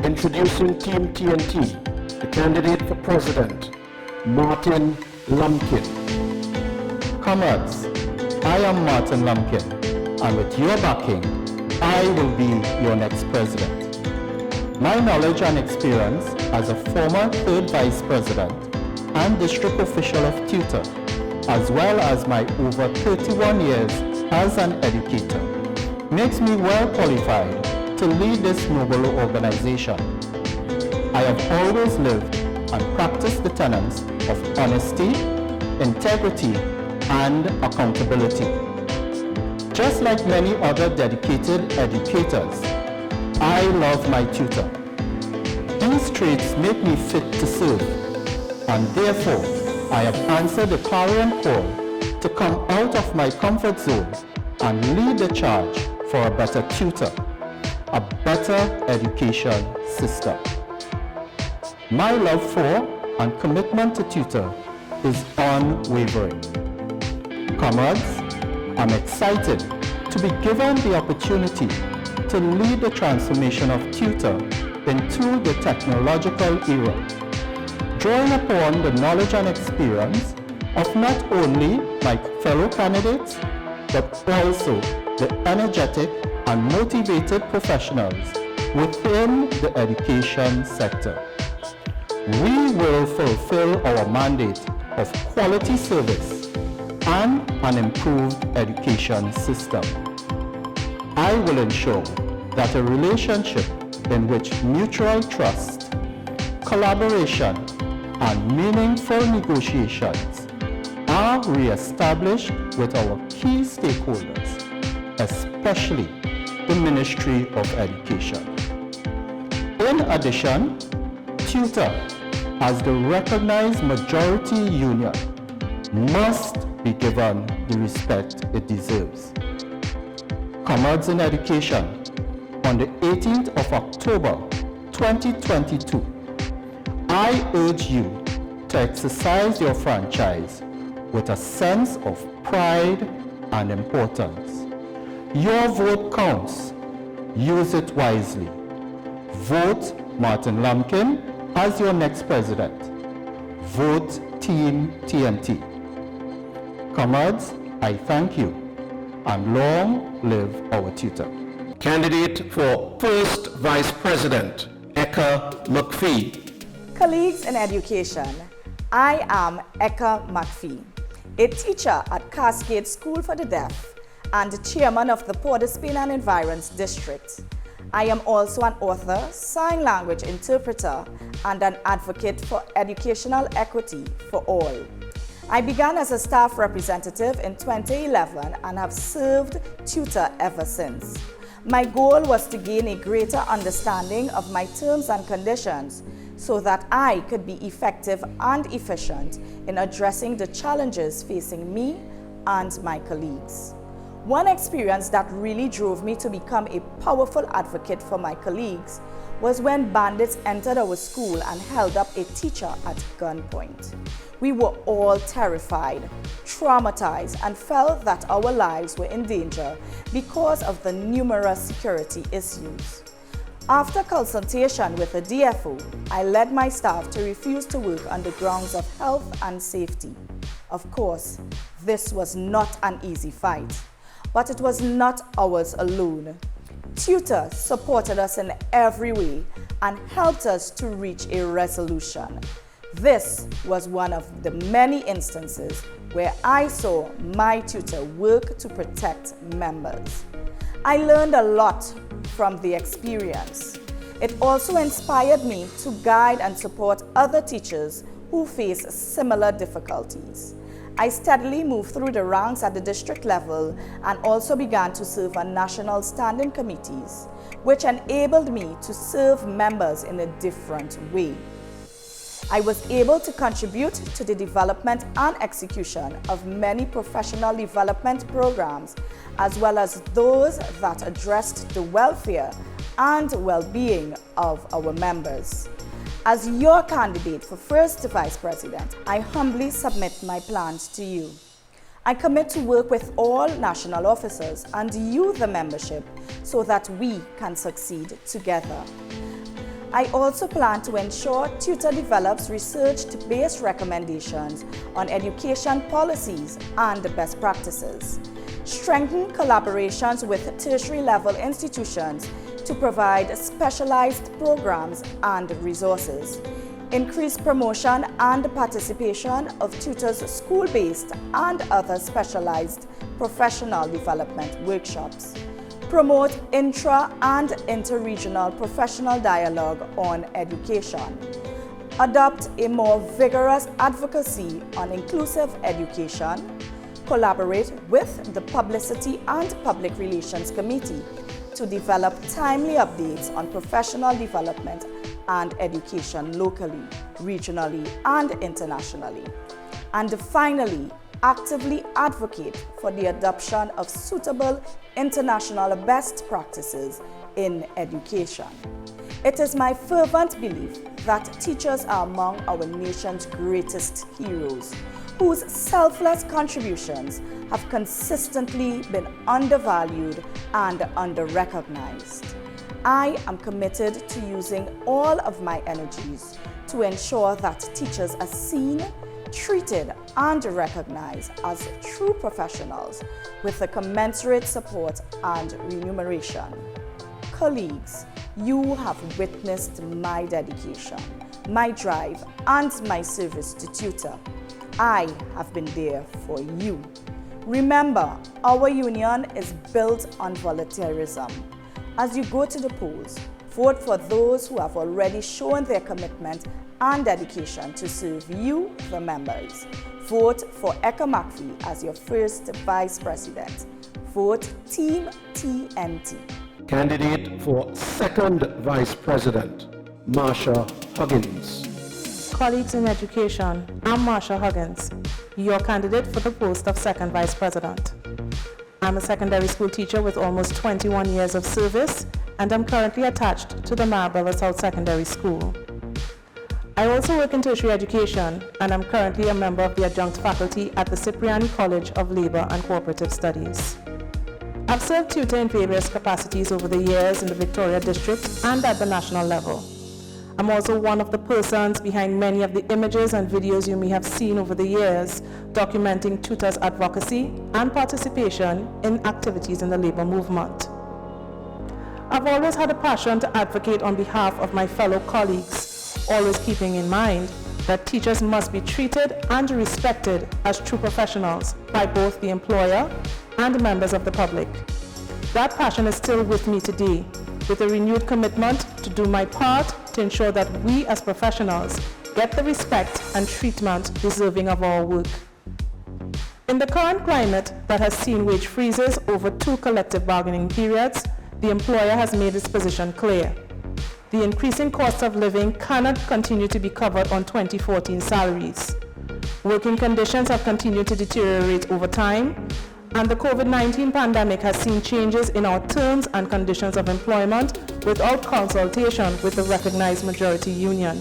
Introducing Team TNT, the candidate for president, Martin Lumpkin. Comrades, I am Martin Lumpkin, and with your backing, I will be your next president. My knowledge and experience as a former third vice president and district official of tutor, as well as my over 31 years as an educator, makes me well qualified to lead this noble organization. I have always lived and practiced the tenets of honesty, integrity, and accountability. Just like many other dedicated educators, I love my tutor. These traits make me fit to serve, and therefore, I have answered the clarion call to come out of my comfort zone and lead the charge for a better tutor, a better education system. My love for and commitment to tutor is unwavering. Comrades, I'm excited to be given the opportunity to lead the transformation of tutor into the technological era, drawing upon the knowledge and experience of not only my fellow candidates, but also the energetic and motivated professionals within the education sector. We will fulfill our mandate of quality service and an improved education system. I will ensure that a relationship in which mutual trust, collaboration, and meaningful negotiations are re-established with our key stakeholders, especially the Ministry of Education. In addition, tutor, as the recognized majority union, must be given the respect it deserves. Comrades in education, on the 18th of October 2022, I urge you to exercise your franchise with a sense of pride and importance. Your vote counts. Use it wisely. Vote Martin Lumpkin as your next president. Vote Team TNT. Comrades, I thank you, and long live our tutor. Candidate for first vice president, Eka McPhee. Colleagues in education, I am Eka McPhee, a teacher at Cascade School for the Deaf and chairman of the Port of Spain and Environs District. I am also an author, sign language interpreter, and an advocate for educational equity for all. I began as a staff representative in 2011 and have served tutor ever since. My goal was to gain a greater understanding of my terms and conditions so that I could be effective and efficient in addressing the challenges facing me and my colleagues. One experience that really drove me to become a powerful advocate for my colleagues was when bandits entered our school and held up a teacher at gunpoint. We were all terrified, traumatized, and felt that our lives were in danger because of the numerous security issues. After consultation with the DFO, I led my staff to refuse to work on the grounds of health and safety. Of course, this was not an easy fight, but it was not ours alone. Tutor supported us in every way and helped us to reach a resolution. This was one of the many instances where I saw my tutor work to protect members. I learned a lot from the experience. It also inspired me to guide and support other teachers who face similar difficulties. I steadily moved through the ranks at the district level and also began to serve on national standing committees, which enabled me to serve members in a different way. I was able to contribute to the development and execution of many professional development programs, as well as those that addressed the welfare and well-being of our members. As your candidate for first vice president, I humbly submit my plans to you. I commit to work with all national officers and you, the membership, so that we can succeed together. I also plan to ensure Tutor develops research-based recommendations on education policies and best practices, strengthen collaborations with tertiary level institutions to provide specialized programs and resources, increase promotion and participation of tutors' school-based and other specialized professional development workshops, promote intra- and inter-regional professional dialogue on education, adopt a more vigorous advocacy on inclusive education, collaborate with the Publicity and Public Relations Committee to develop timely updates on professional development and education locally, regionally, and internationally. And finally, actively advocate for the adoption of suitable international best practices in education. It is my fervent belief that teachers are among our nation's greatest heroes, whose selfless contributions have consistently been undervalued and under-recognized. I am committed to using all of my energies to ensure that teachers are seen, treated, and recognized as true professionals with the commensurate support and remuneration. Colleagues, you have witnessed my dedication, my drive, and my service to tutor. I have been there for you. Remember, our union is built on volunteerism. As you go to the polls, vote for those who have already shown their commitment and dedication to serve you, the members. Vote for Eka McPhee as your first Vice President. Vote Team TNT. Candidate for second Vice President, Marsha Huggins. Colleagues in education, I'm Marsha Huggins, your candidate for the post of second Vice President. I'm a secondary school teacher with almost 21 years of service, and I'm currently attached to the Marabella South Secondary School. I also work in tertiary education, and I'm currently a member of the adjunct faculty at the Cipriani College of Labor and Cooperative Studies. I've served tutor in various capacities over the years in the Victoria District and at the national level. I'm also one of the persons behind many of the images and videos you may have seen over the years documenting tutors' advocacy and participation in activities in the labor movement. I've always had a passion to advocate on behalf of my fellow colleagues, always keeping in mind that teachers must be treated and respected as true professionals by both the employer and members of the public. That passion is still with me today, with a renewed commitment to do my part to ensure that we as professionals get the respect and treatment deserving of our work. In the current climate that has seen wage freezes over 2 collective bargaining periods, the employer has made its position clear. The increasing cost of living cannot continue to be covered on 2014 salaries. Working conditions have continued to deteriorate over time, and the COVID-19 pandemic has seen changes in our terms and conditions of employment without consultation with the recognized majority union.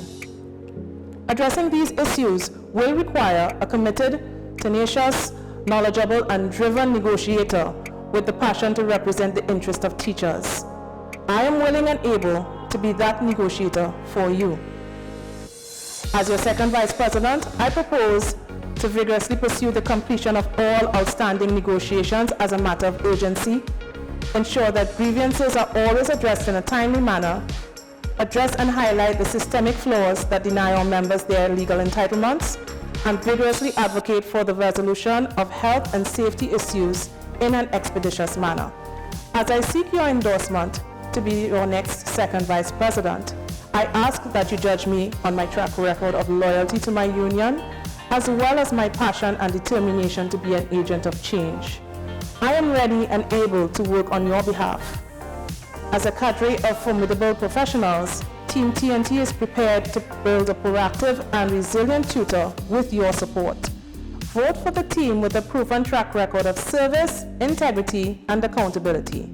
Addressing these issues will require a committed, tenacious, knowledgeable, and driven negotiator with the passion to represent the interest of teachers. I am willing and able to be that negotiator for you. As your second Vice President, I propose to vigorously pursue the completion of all outstanding negotiations as a matter of urgency, ensure that grievances are always addressed in a timely manner, address and highlight the systemic flaws that deny our members their legal entitlements, and vigorously advocate for the resolution of health and safety issues in an expeditious manner. As I seek your endorsement to be your next second Vice President, I ask that you judge me on my track record of loyalty to my union, as well as my passion and determination to be an agent of change. I am ready and able to work on your behalf. As a cadre of formidable professionals, Team TNT is prepared to build a proactive and resilient tutor with your support. Vote for the team with a proven track record of service, integrity, and accountability.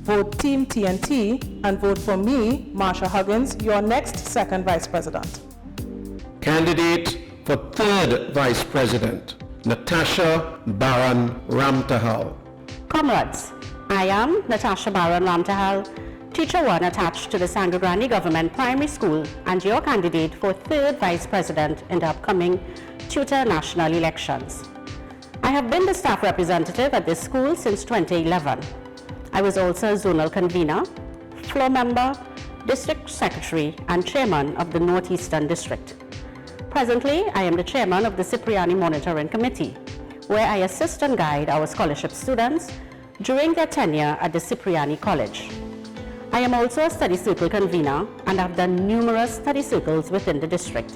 Vote Team TNT and vote for me, Marsha Huggins, your next second Vice President. Candidate for third Vice President, Natasha Baron Ramtahal. Comrades, I am Natasha Baron Ramtahal, Teacher 1 attached to the Sangre Grande Government Primary School and your candidate for 3rd Vice President in the upcoming Tutor National Elections. I have been the staff representative at this school since 2011. I was also a zonal convener, floor member, district secretary, and chairman of the Northeastern District. Presently, I am the chairman of the Cipriani Monitoring Committee, where I assist and guide our scholarship students during their tenure at the Cipriani College. I am also a study circle convener and have done numerous study circles within the district.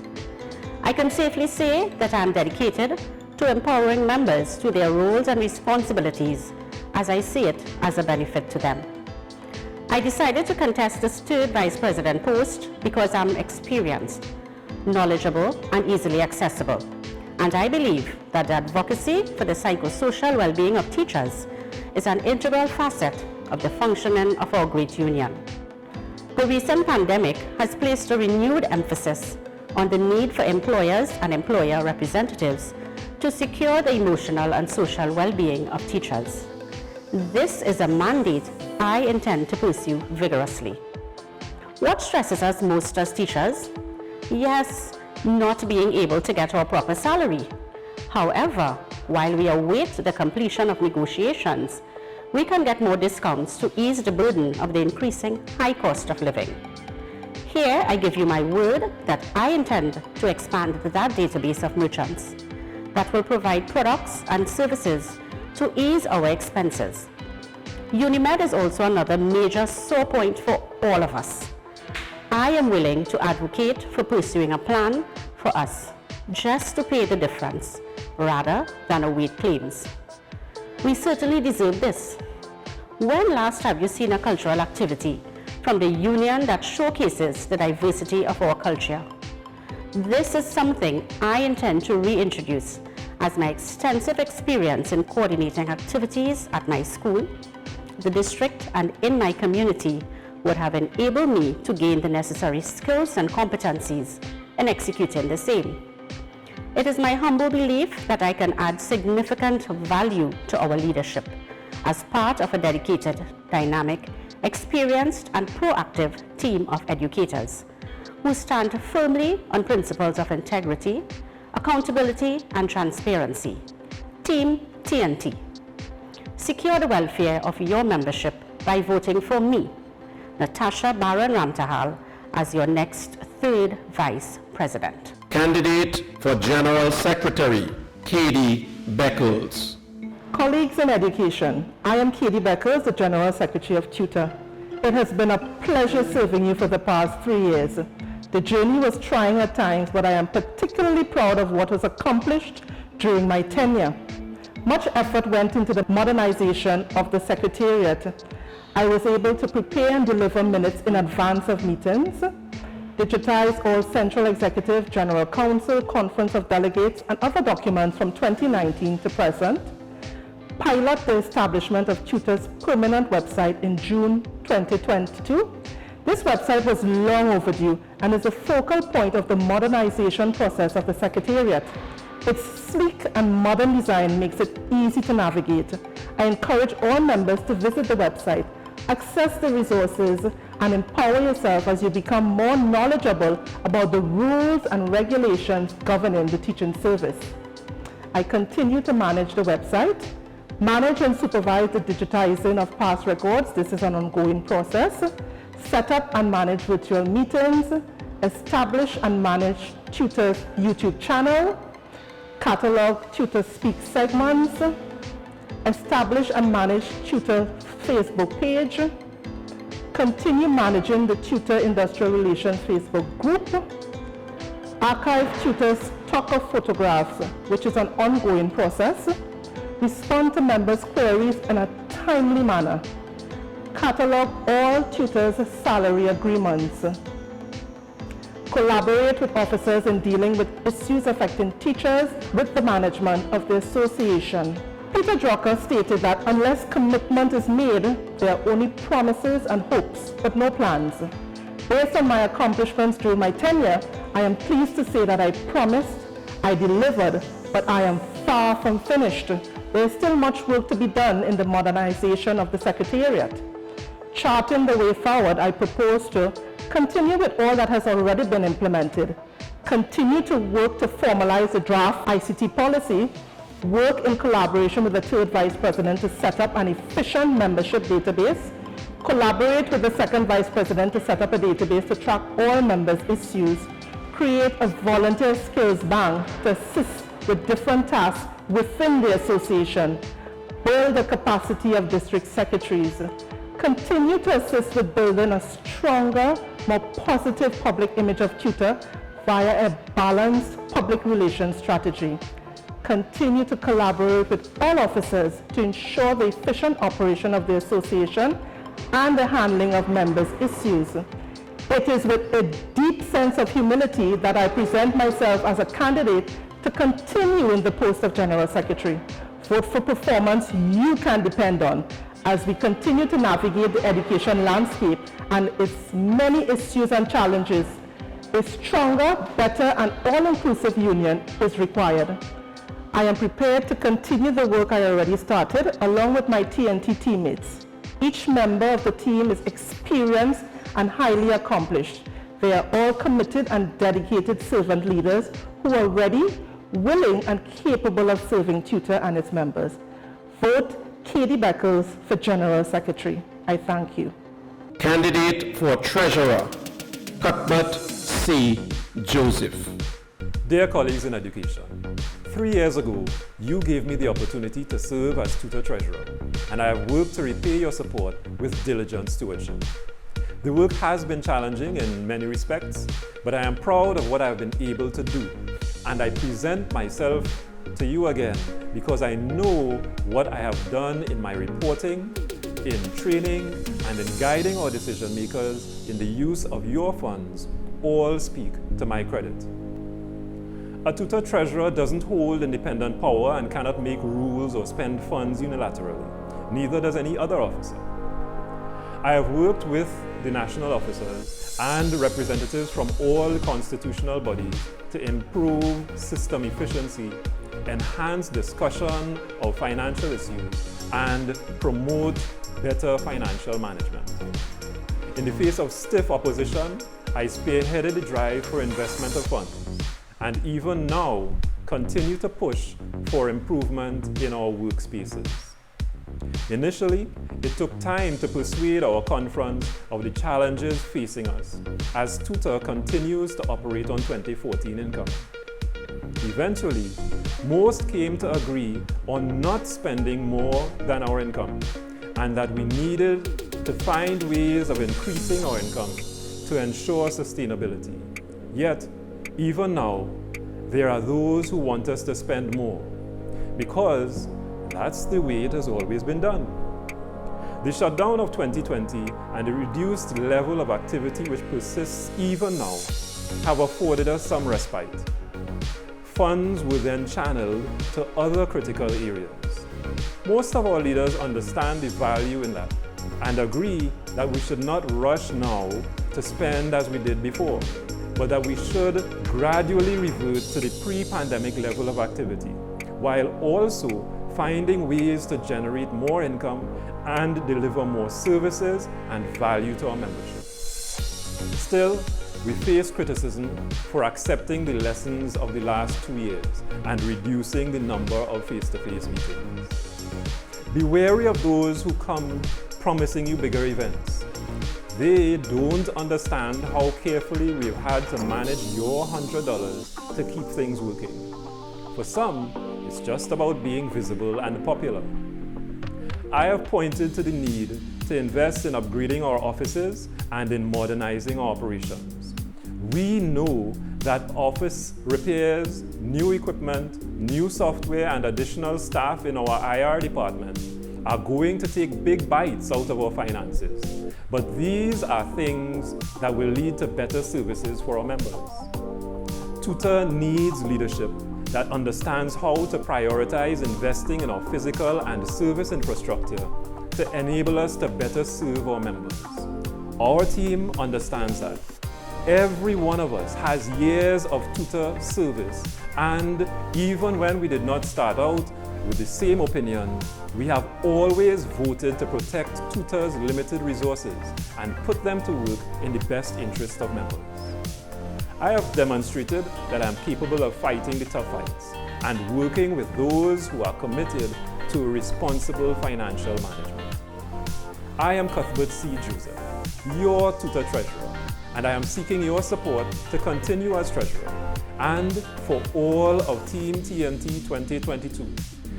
I can safely say that I am dedicated to empowering members to their roles and responsibilities as I see it as a benefit to them. I decided to contest this 3rd Vice President post because I'm experienced, knowledgeable, and easily accessible. And I believe that the advocacy for the psychosocial well-being of teachers is an integral facet of the functioning of our great union. The recent pandemic has placed a renewed emphasis on the need for employers and employer representatives to secure the emotional and social well-being of teachers. This is a mandate I intend to pursue vigorously. What stresses us most as teachers? Yes, not being able to get our proper salary. However, while we await the completion of negotiations, we can get more discounts to ease the burden of the increasing high cost of living. Here, I give you my word that I intend to expand that database of merchants that will provide products and services to ease our expenses. UNIMED is also another major sore point for all of us. I am willing to advocate for pursuing a plan for us just to pay the difference rather than await claims. We certainly deserve this. When last have you seen a cultural activity from the union that showcases the diversity of our culture? This is something I intend to reintroduce, as my extensive experience in coordinating activities at my school, the district, and in my community would have enabled me to gain the necessary skills and competencies in executing the same. It is my humble belief that I can add significant value to our leadership as part of a dedicated, dynamic, experienced, and proactive team of educators who stand firmly on principles of integrity, accountability, and transparency. Team TNT. Secure the welfare of your membership by voting for me, Natasha Baron Ramtahal, as your next 3rd Vice President. Candidate for General Secretary, Katie Beckles. Colleagues in education, I am Katie Beckles, the General Secretary of Tutor. It has been a pleasure serving you for the past 3 years. The journey was trying at times, but I am particularly proud of what was accomplished during my tenure. Much effort went into the modernization of the Secretariat. I was able to prepare and deliver minutes in advance of meetings, digitize all Central Executive, General Council, Conference of Delegates, and other documents from 2019 to present, pilot the establishment of Tutor's permanent website in June 2022. This website was long overdue and is a focal point of the modernization process of the Secretariat. Its sleek and modern design makes it easy to navigate. I encourage all members to visit the website, access the resources, and empower yourself as you become more knowledgeable about the rules and regulations governing the teaching service. I continue to manage the website, manage and supervise the digitizing of past records. This is an ongoing process. Set up and manage virtual meetings, establish and manage Tutor's YouTube channel, catalog Tutor Speak segments, establish and manage Tutor Facebook page, continue managing the Tutor Industrial Relations Facebook group, archive Tutor's stock of photographs, which is an ongoing process, respond to members' queries in a timely manner, catalog all tutors' salary agreements, collaborate with officers in dealing with issues affecting teachers with the management of the association. Peter Drucker stated that unless commitment is made, there are only promises and hopes, but no plans. Based on my accomplishments during my tenure, I am pleased to say that I promised, I delivered, but I am far from finished. There is still much work to be done in the modernization of the Secretariat. Charting the way forward, I propose to continue with all that has already been implemented, continue to work to formalize the draft ICT policy, work in collaboration with the third vice president to set up an efficient membership database, collaborate with the second vice president to set up a database to track all members' issues, create a volunteer skills bank to assist with different tasks within the association, build the capacity of district secretaries, continue to assist with building a stronger, more positive public image of Tutor via a balanced public relations strategy, continue to collaborate with all officers to ensure the efficient operation of the association and the handling of members' issues. It is with a deep sense of humility that I present myself as a candidate to continue in the post of General Secretary. Vote for performance you can depend on as we continue to navigate the education landscape and its many issues and challenges. A stronger, better, and all-inclusive union is required. I am prepared to continue the work I already started along with my TNT teammates. Each member of the team is experienced and highly accomplished. They are all committed and dedicated servant leaders who are ready, willing, and capable of serving Tutor and its members. Vote Katie Beckles for General Secretary. I thank you. Candidate for Treasurer, Cuthbert C. Joseph. Dear colleagues in education, 3 years ago, you gave me the opportunity to serve as Tutor Treasurer, and I have worked to repay your support with diligent stewardship. The work has been challenging in many respects, but I am proud of what I have been able to do, and I present myself to you again because I know what I have done in my reporting, in training, and in guiding our decision makers in the use of your funds all speak to my credit. A Tutor Treasurer doesn't hold independent power and cannot make rules or spend funds unilaterally. Neither does any other officer. I have worked with the national officers and representatives from all constitutional bodies to improve system efficiency, enhance discussion of financial issues, and promote better financial management. In the face of stiff opposition, I spearheaded the drive for investment of funds, and even now continue to push for improvement in our workspaces. Initially, it took time to persuade our conference of the challenges facing us as Tutor continues to operate on 2014 income. Eventually, most came to agree on not spending more than our income and that we needed to find ways of increasing our income to ensure sustainability. Yet, even now, there are those who want us to spend more because that's the way it has always been done. The shutdown of 2020 and the reduced level of activity which persists even now have afforded us some respite. Funds were then channeled to other critical areas. Most of our leaders understand the value in that and agree that we should not rush now to spend as we did before, but that we should gradually revert to the pre-pandemic level of activity, while also finding ways to generate more income and deliver more services and value to our membership. Still, we face criticism for accepting the lessons of the last 2 years and reducing the number of face-to-face meetings. Be wary of those who come promising you bigger events. They don't understand how carefully we've had to manage your $100 to keep things working. For some, it's just about being visible and popular. I have pointed to the need to invest in upgrading our offices and in modernizing our operations. We know that office repairs, new equipment, new software, and additional staff in our IR department are going to take big bites out of our finances. But these are things that will lead to better services for our members. Tutor needs leadership that understands how to prioritize investing in our physical and service infrastructure to enable us to better serve our members. Our team understands that. Every one of us has years of Tutor service, and even when we did not start out, with the same opinion, we have always voted to protect tutors' limited resources and put them to work in the best interest of members. I have demonstrated that I am capable of fighting the tough fights and working with those who are committed to responsible financial management. I am Cuthbert C. Joseph, your tutor treasurer, and I am seeking your support to continue as treasurer and for all of Team TNT 2022.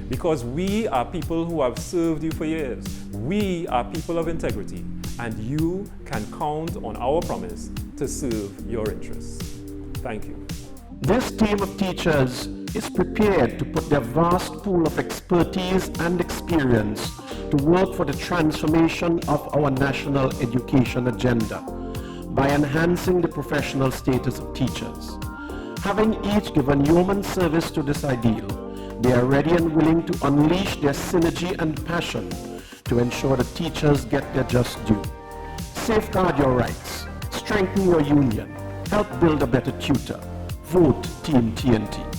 Because we are people who have served you for years. We are people of integrity, and you can count on our promise to serve your interests. Thank you. This team of teachers is prepared to put their vast pool of expertise and experience to work for the transformation of our national education agenda by enhancing the professional status of teachers. Having each given human service to this ideal, they are ready and willing to unleash their synergy and passion to ensure that teachers get their just due. Safeguard your rights, strengthen your union, help build a better tutor. Vote Team TNT.